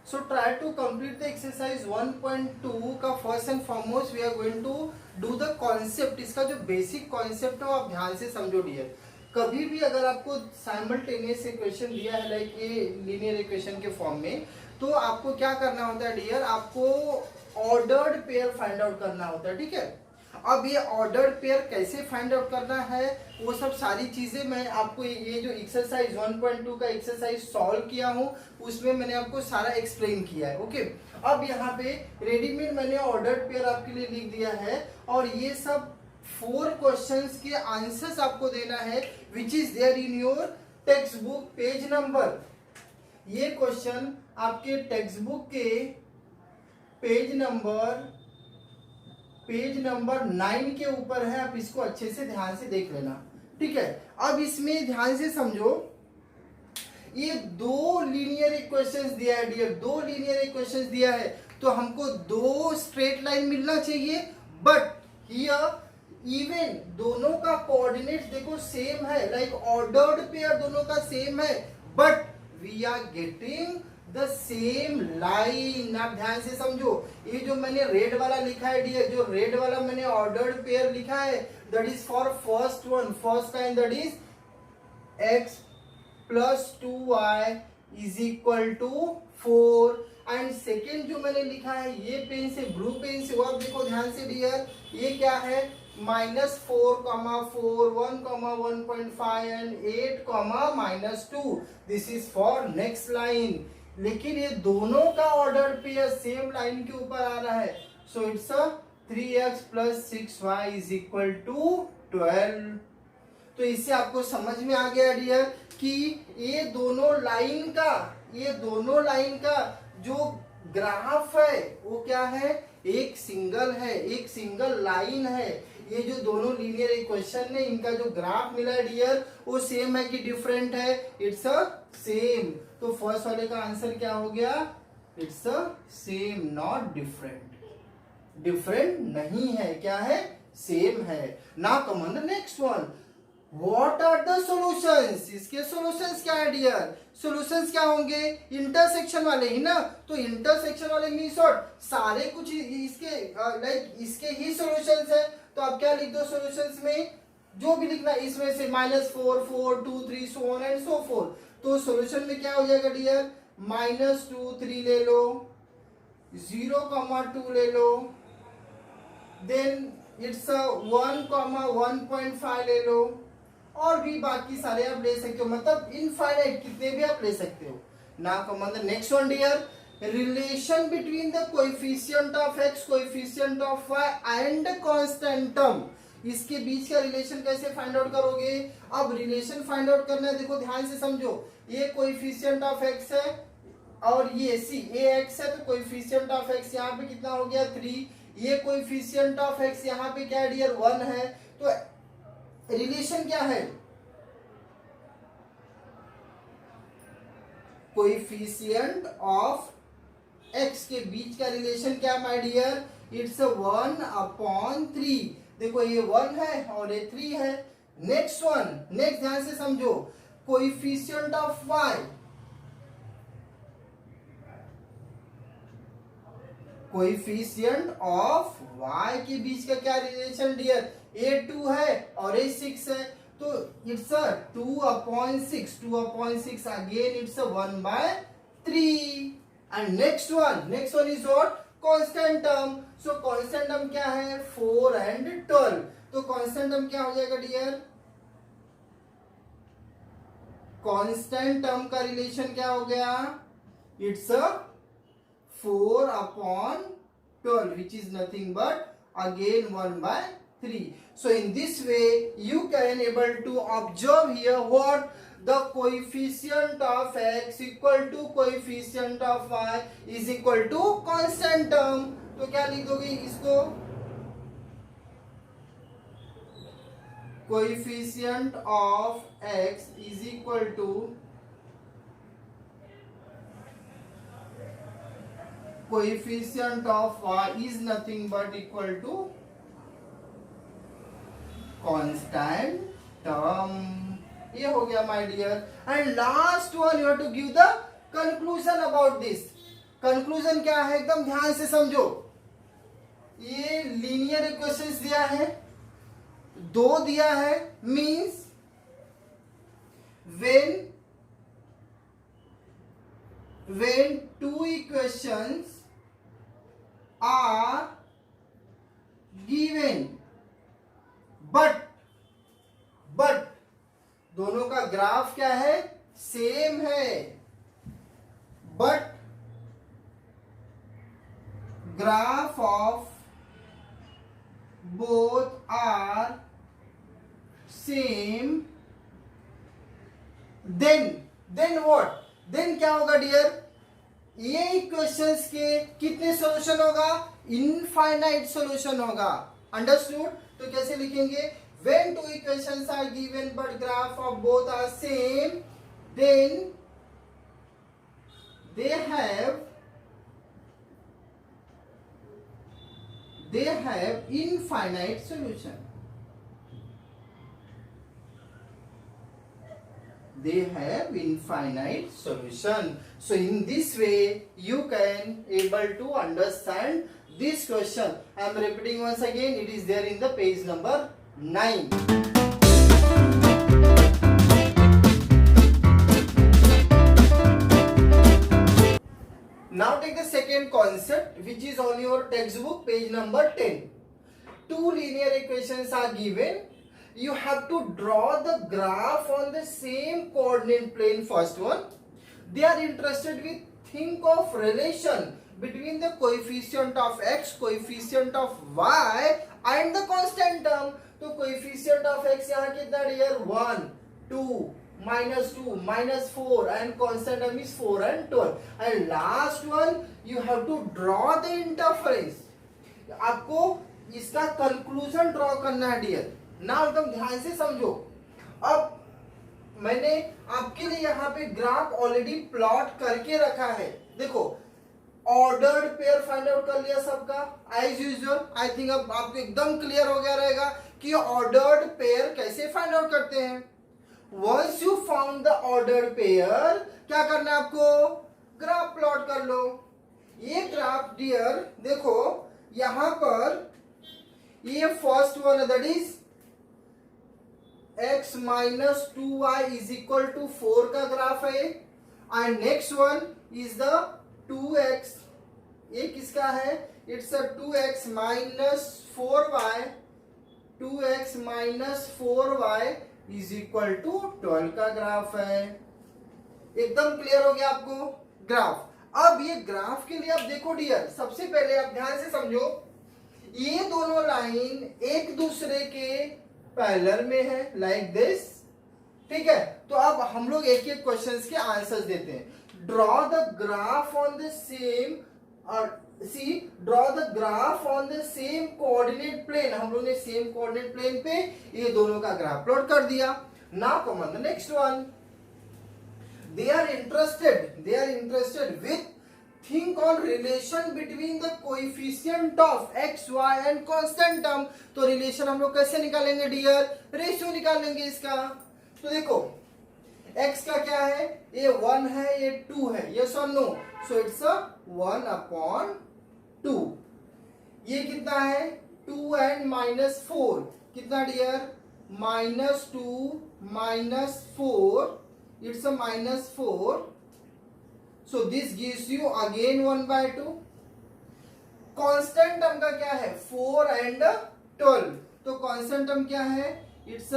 So try to complete the exercise 1.2 का first and foremost we are going to do the concept. इसका जो basic concept है वो आप ध्यान से समझो डियर. कभी भी अगर आपको साइमल्टेनियस इक्वेशन दिया है लाइक ये लीनियर इक्वेशन के फॉर्म में, तो आपको क्या करना होता है डियर, आपको ऑर्डर्ड पेयर फाइंड आउट करना होता है. ठीक है, अब ये ऑर्डर्ड पेयर कैसे फाइंड आउट करना है वो सब सारी चीजें मैं आपको ये जो एक्सरसाइज 1.2 का एक्सरसाइज सॉल्व किया हूँ उसमें मैंने आपको सारा एक्सप्लेन किया है. ओके, अब यहाँ पे रेडीमेड मैंने ऑर्डर्ड पेयर आपके लिए लिख दिया है और ये सब 4 क्वेश्चंस के आंसर्स आपको देना है which is there in your text book page number. ये क्वेश्चन आपके टेक्स्ट बुक के पेज नंबर 9 के ऊपर है. आप इसको अच्छे से ध्यान से देख लेना. ठीक है, अब इसमें ध्यान से समझो, ये 2 लीनियर इक्वेशंस दिया है डियर, 2 लीनियर इक्वेशंस दिया है तो हमको 2 स्ट्रेट लाइन मिलना चाहिए. बट हियर इवन दोनों का कोऑर्डिनेट्स देखो सेम है, लाइक ऑर्डर्ड पेयर दोनों का सेम है, but we are getting the same line. आप ध्यान से समझो, ये जो मैंने रेड वाला लिखा है डियर, जो रेड वाला मैंने ऑर्डर्ड पेयर लिखा है that is for first one, first kind that is x plus 2y is equal to 4. And second जो मैंने लिखा है ये पेन से, ब्लू पेन से, वो आप देखो ध्यान से डियर, ये क्या है -4, 4, 1, 1.5 and 8, -2. This is for next line. लेकिन ये दोनों का ऑर्डर पेयर सेम लाइन के ऊपर आ रहा है. So it's 3x plus 6y is equal to 12. तो इससे आपको समझ में आ गया डियर कि ये दोनों लाइन का जो ग्राफ है वो क्या है, एक सिंगल लाइन है. ये जो दोनों लीनियर इक्वेशन है इनका जो ग्राफ मिला है डियर वो सेम है कि डिफरेंट है, इट्स अ सेम. तो फर्स्ट वाले का आंसर क्या हो गया, it's a same not different. Different नहीं है, क्या है, सेम है. Now come on the next one, what are the solutions. इसके सॉल्यूशंस क्या है डियर, सॉल्यूशंस क्या होंगे, इंटरसेक्शन वाले ही ना. तो इंटरसेक्शन वाले मींस व्हाट, सारे कुछ इसके लाइक इसके ही सॉल्यूशंस है. तो आप क्या लिख दो सॉल्यूशंस में, जो भी लिखना इसमें से -4, 4, 2, 3 so on and so fourth. तो सॉल्यूशन में क्या हो जाएगा डियर, -2, 3 ले लो, 0, 2 ले लो, देन इट्स 1, 1.5 ले लो, और भी बाकी सारे आप ले सकते हो, मतलब इनफाइनाइट कितने भी आप ले सकते हो. Now come on the next one dear, relation between the coefficient of x, coefficient of y and constant term. इसके बीच का रिलेशन कैसे फाइंड आउट करोगे. अब रिलेशन फाइंड आउट करना है, देखो ध्यान से समझो, ये कोएफिशिएंट ऑफ x है और ये सी ax है, तो कोएफिशिएंट ऑफ x यहाँ पे कितना हो गया 3. ये कोएफिशिएंट ऑफ x यहाँ पे क्या है डियर 1 है. तो रिलेशन क्या है, कोएफिशिएंट ऑफ x के बीच का रिलेशन क्या माय डियर, इट्स 1/3. देखो ये 1 है और ये 3 है. नेक्स्ट वन, नेक्स्ट ध्यान से समझो, coefficient of y, coefficient of y के बीच का क्या रिलेशन डियर, ये 2 है और ये 6 है. तो it's 2/6, 2/6 again it's 1/3. And next one is what, constant term. So constant term क्या है, 4 एंड 12. तो कांस्टेंट टर्म क्या हो जाएगा डियर, कांस्टेंट टर्म का रिलेशन क्या हो गया, it's 4/12 which is nothing but again 1/3. So in this way you can able to observe here what the coefficient of x equal to coefficient of y is equal to constant term. तो क्या लिख दोगे इसको, coefficient of x is equal to coefficient of y is nothing but equal to constant term. ये हो गया my dear. And last one you have to give the conclusion about this. Conclusion क्या है, एकदम ध्यान से समझो। ये लीनियर इक्वेशंस दिया है, 2 दिया है, means when 2 equations are given but दोनों का ग्राफ क्या है, सेम है, but graph of both are same, then what, then क्या होगा डियर, ये इक्वेशंस के कितने सॉल्यूशन होगा, इनफाइनाइट सॉल्यूशन होगा। अंडरस्टूड? तो कैसे लिखेंगे, when 2 equations are given but graph of both are same, then they have infinite solution. They have infinite solution. So in this way you can able to understand this question. I am repeating once again, it is there in the page number 9. Now take the second concept which is on your textbook, page number 10. 2 linear equations are given. You have to draw the graph on the same coordinate plane. First one, they are interested with, think of relation between the coefficient of x, coefficient of y and the constant term. तो coefficient of x यहाँ कितना dear, 1, 2, -2, -4 and constant term is 4 and 12. And last one you have to draw the interference. आपको इसका conclusion draw करना है dear. ना एकदम ध्यान से समझो। अब मैंने आपके लिए यहाँ पे ग्राफ ऑलरेडी प्लॉट करके रखा है। देखो ऑर्डर्ड पेयर फाइंड आउट कर लिया सबका एज यूजुअल। आई थिंक अब आपको एकदम क्लियर हो गया रहेगा कि ऑर्डर्ड पेयर कैसे फाइंड आउट करते हैं। Once you found the ordered pair क्या करना है आपको, ग्राफ प्लॉट कर लो। ये ग्राफ डियर देखो यहां पर ये first one that is x minus 2y is equal to 4 का ग्राफ है and next one is the 2x, ये किसका है, it's a 2x minus 4y, 2x minus 4y is equal to 12 का ग्राफ है। एकदम क्लियर हो गया आपको ग्राफ। अब ये ग्राफ के लिए आप देखो डियर, सबसे पहले आप ध्यान से समझो, ये दोनों लाइन एक दूसरे के पैरेलल में है लाइक दिस, ठीक है। तो अब हम लोग एक एक क्वेश्चंस के आंसर्स देते हैं। Draw the graph on the same और draw the graph on the same coordinate plane. हम लोग ने सेम कोऑर्डिनेट प्लेन पे ये दोनों का ग्राफ प्लॉट कर दिया। Now come on the next one, they are interested with, think on relation between the coefficient of x, y and constant term। तो रिलेशन हम लोग कैसे निकालेंगे डियर, रेशियो निकालेंगे इसका। तो देखो x का क्या है, ये 1 है, ये 2 है, यस और नो, सो इट्स अ 1/2। ये कितना है 2 एंड -4 कितना dear, -2 -4, it's a -4, so this gives you again 1/2। Constant term का क्या है 4 and 12, तो कांस्टेंट टर्म क्या है, इट्स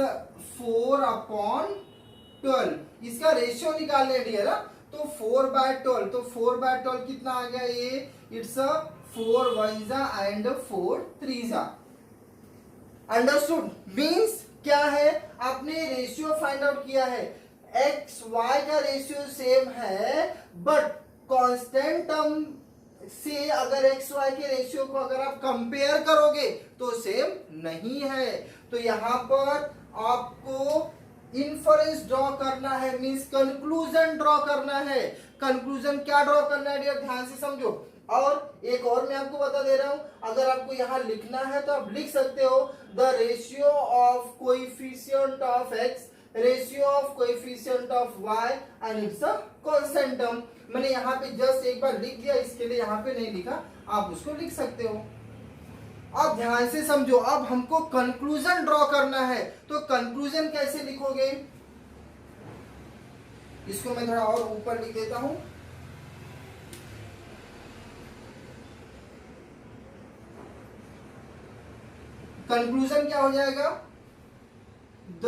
4/12। इसका रेशियो निकालने डियर, तो 4/12, तो 4/12 कितना आ गया ये, it's 4 1s and 4 3s। Understood? Means क्या है, आपने रेशियो फाइंड आउट किया है, एक्स वाई का रेशियो सेम है बट कांस्टेंट टर्म से अगर एक्स वाई के रेशियो को अगर आप कंपेयर करोगे तो सेम नहीं है। तो यहां पर आपको इन्फरेंस ड्रॉ करना है, मींस कंक्लूजन ड्रॉ करना है। कंक्लूजन क्या ड्रॉ करना है डियर, ध्यान से समझो। और एक और मैं आपको बता दे रहा हूं, अगर आपको यहां लिखना है तो आप लिख सकते हो the ratio of coefficient of x, ratio of coefficient of y and it's a constant term। मैंने यहाँ पे जस्ट एक बार लिख दिया, इसके लिए यहाँ पे नहीं लिखा, आप उसको लिख सकते हो। अब ध्यान से समझो, अब हमको कंक्लूजन ड्रॉ करना है, तो कंक्लूजन कैसे लिखोगे, इसको मैं थोड़ा और ऊपर लिख देता हूं। कंक्लूजन क्या हो जाएगा, the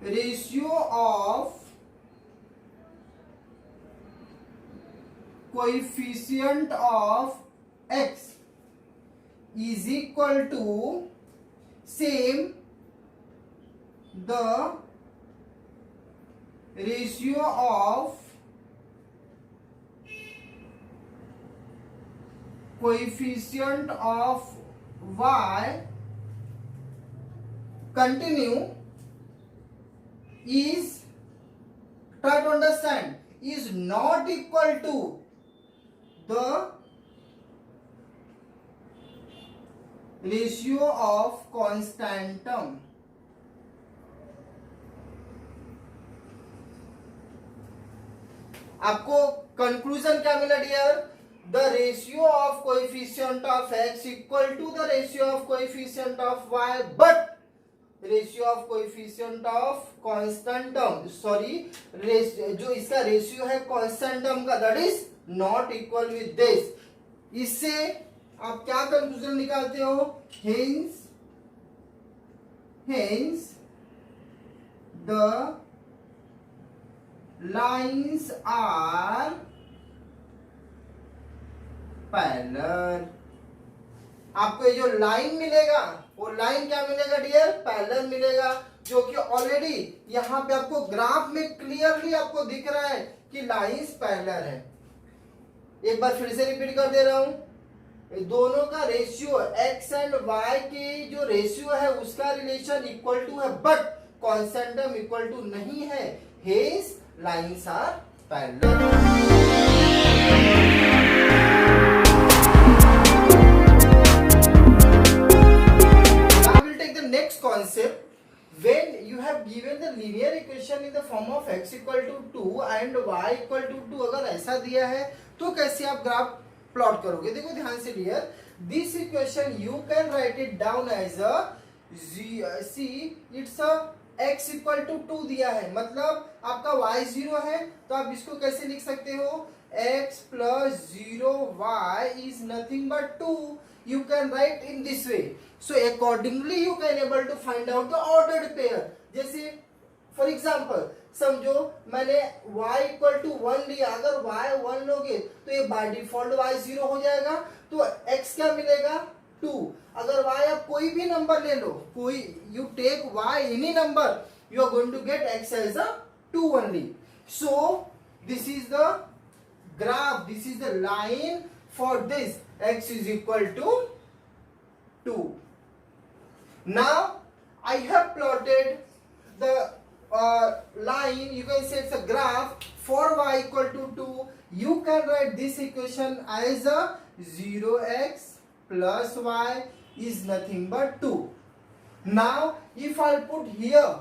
ratio of coefficient of x is equal to same the ratio of coefficient of y continue is, try to understand, is not equal to the ratio of constant term। आपको conclusion क्या मिला dear, the ratio of coefficient of x equal to the ratio of coefficient of y, but ratio of coefficient of constant term, sorry जो इसका ratio है constant term का, that is not equal with this. इससे आप क्या conclusion निकालते हो, hence the lines are parallel. आपको ये जो लाइन मिलेगा, वो लाइन क्या मिलेगा डियर, पैरेलल मिलेगा, जो कि ऑलरेडी यहाँ पे आपको ग्राफ में क्लियरली आपको दिख रहा है कि लाइन्स पैरेलल है। एक बार फिर से रिपीट कर दे रहा हूं, दोनों का रेशियो x एंड y की जो रेशियो है उसका रिलेशन इक्वल टू है, but constant term equal to नहीं है, hence lines are parallel. Next concept, when you have given the linear equation in the form of x equal to 2 and y equal to 2, अगर ऐसा दिया है तो कैसे आप ग्राफ प्लॉट करोगे। देखो ध्यान से dear, this equation you can write it down as a see, it's a x equal to 2 दिया है, मतलब आपका y 0 है, तो आप इसको कैसे लिख सकते हो, x plus 0y is nothing but 2। You can write in this way, so accordingly you can able to find out the ordered pair। जैसे फॉर एग्जाम्पल समझो मैंने y इक्वल टू 1 लिया, अगर y 1 लोगे तो ये बाय डिफॉल्ट y 0 हो जाएगा, तो x क्या मिलेगा 2। अगर y आप कोई भी नंबर ले लो, कोई you take y any number, you are going to get x as a 2 only. So this is the graph, this is the line for this, x is equal to 2। Now I have plotted the line, you can say it's a graph for y equal to 2। you can write this equation as a 0x plus y is nothing but 2। now if I put here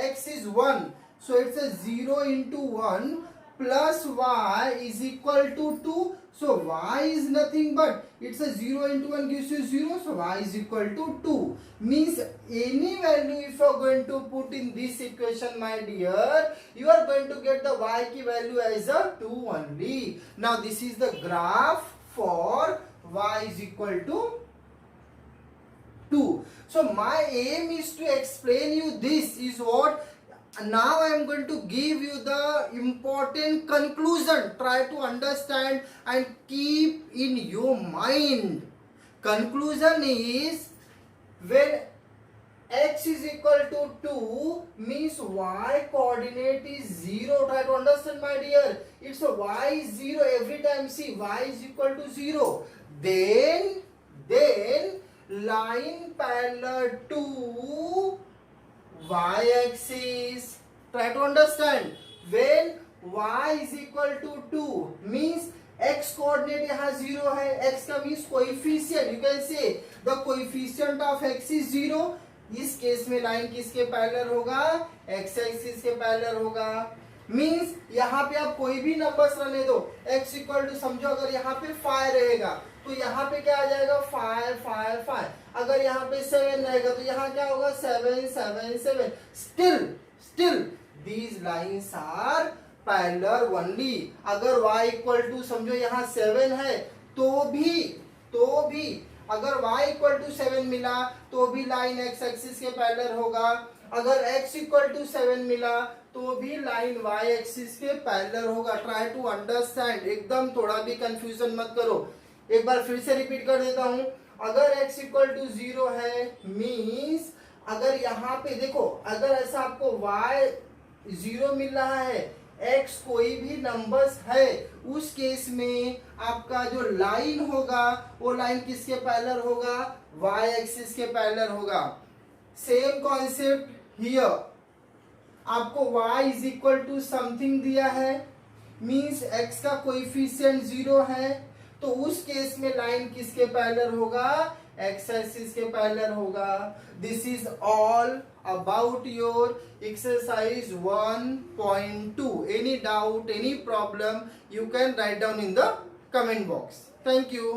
x is 1, so it's a 0 into 1 plus y is equal to 2, so y is nothing but, it's a 0 into 1 gives you 0, so y is equal to 2, means any value if you are going to put in this equation my dear, you are going to get the y की value as a 2 only। now this is the graph for y is equal to 2। so my aim is to explain you this is what, now I am going to give you the important conclusion, try to understand and keep in your mind। conclusion is when x is equal to 2 means y coordinate is 0, try to understand my dear, it's a y is 0 every time, see y is equal to 0, then line parallel to y-axis, try to understand, when y is equal to 2 means x coordinate यहाँ 0 है, x का means coefficient, you can say the coefficient of x is 0। इस case में line किसके parallel होगा, x axis के parallel होगा। Means यहाँ पे आप कोई भी नंबर्स रहने दो, x इक्वल टू समझो अगर यहाँ पे 5 रहेगा तो यहाँ पे क्या आ जाएगा 5 5 5। अगर यहाँ पे 7 रहेगा तो यहाँ क्या होगा 7 7 7। Still these lines are parallel only. अगर y इक्वल टू समझो यहाँ 7 है तो भी अगर y इक्वल टू 7 मिला तो भी लाइन x एक्सिस के पैरेलल होगा। अगर x इक्वल टू 7 मिला तो भी लाइन y एक्सिस के पैरेलल होगा। ट्राई टू अंडरस्टैंड, एकदम थोड़ा भी कंफ्यूजन मत करो। एक बार फिर से रिपीट कर देता हूं, अगर x इक्वल टू 0 है मीन्स अगर यहाँ पे देखो अगर ऐसा आपको y 0 मिल रहा है, x कोई भी नंबर्स है, उस केस में आपका जो लाइन होगा वो लाइन किसके पैरेलल होगा y एक्सिस के पैरेलल होगा। सेम कॉन्सेप्ट हियर, आपको y is equal to something दिया है मीन्स x का कोएफिशिएंट 0 है तो उस केस में लाइन किसके पैरेलल होगा x एक्सिस के पैरेलल होगा। This is all about your exercise 1.2. Any doubt, any problem, you can write down in the comment box. Thank you.